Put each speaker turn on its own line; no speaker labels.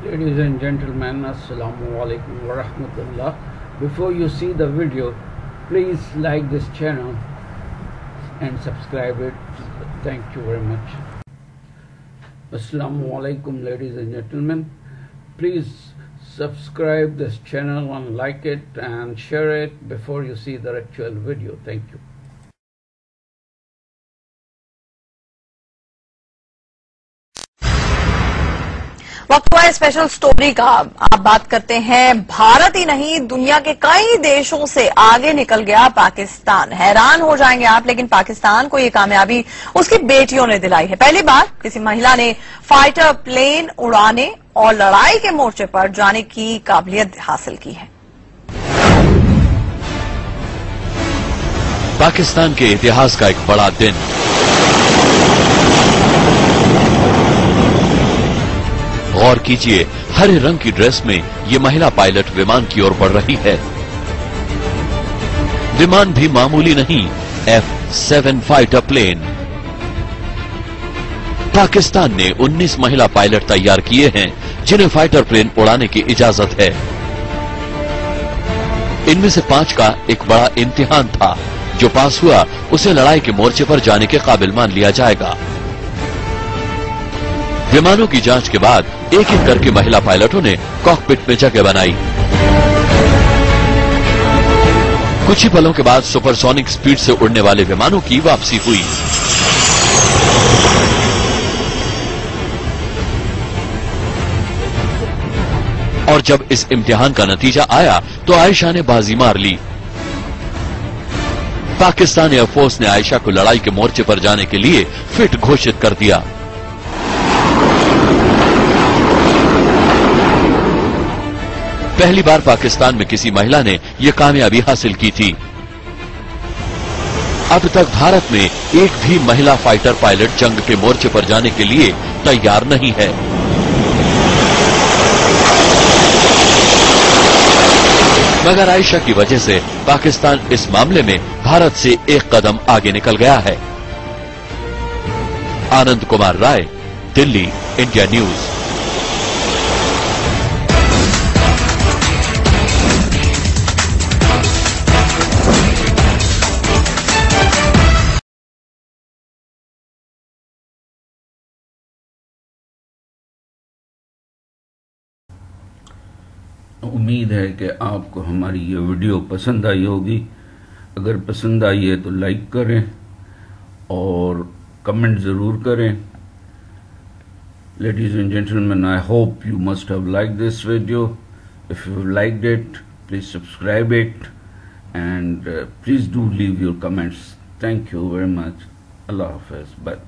Ladies and gentlemen, Assalamu alaikum wa rahmatullah. Before you see the video, please like this channel and subscribe it. Thank you very much. Assalamu alaikum, ladies and gentlemen. Please subscribe this channel and like it and share it before you see the actual video. Thank you.
वक्त हुआ है special story का। आप बात करते हैं, भारत ही नहीं दुनिया के कई देशों से आगे निकल गया पाकिस्तान। हैरान हो जाएंगे आप, लेकिन पाकिस्तान को ये कामयाबी उसकी बेटियों ने दिलाई है। पहली बार किसी महिला ने फाइटर प्लेन उड़ाने और लड़ाई के मोर्चे पर जाने की काबिलियत हासिल की है।
पाकिस्तान के इतिहास का एक बड़ा दिन। गौर कीजिए, हरे रंग की ड्रेस में ये महिला पायलट विमान की ओर बढ़ रही है। विमान भी मामूली नहीं, F-7 फाइटर प्लेन। पाकिस्तान ने 19 महिला पायलट तैयार किए हैं जिन्हें फाइटर प्लेन उड़ाने की इजाजत है। इनमें से 5 का एक बड़ा इम्तिहान था। जो पास हुआ उसे लड़ाई के मोर्चे पर जाने के काबिल मान लिया जाएगा। विमानों की जांच के बाद एक एक करके महिला पायलटों ने कॉकपिट में जगह बनाई। कुछ ही पलों के बाद सुपरसोनिक स्पीड से उड़ने वाले विमानों की वापसी हुई। और जब इस इम्तिहान का नतीजा आया तो आयशा ने बाजी मार ली। पाकिस्तान एयरफोर्स ने आयशा को लड़ाई के मोर्चे पर जाने के लिए फिट घोषित कर दिया। पहली बार पाकिस्तान में किसी महिला ने यह कामयाबी हासिल की थी। अब तक भारत में एक भी महिला फाइटर पायलट जंग के मोर्चे पर जाने के लिए तैयार नहीं है। मगर आयशा की वजह से पाकिस्तान इस मामले में भारत से एक कदम आगे निकल गया है। Anand Kumar Rai, Delhi, India news.
उम्मीद है कि आपको हमारी ये वीडियो पसंद आई होगी। अगर पसंद आई है तो लाइक करें और कमेंट ज़रूर करें। Ladies and gentlemen, I hope you must have liked this video. If you liked it, please subscribe it and please do leave your comments. Thank you very much. Allah Hafiz. Bye.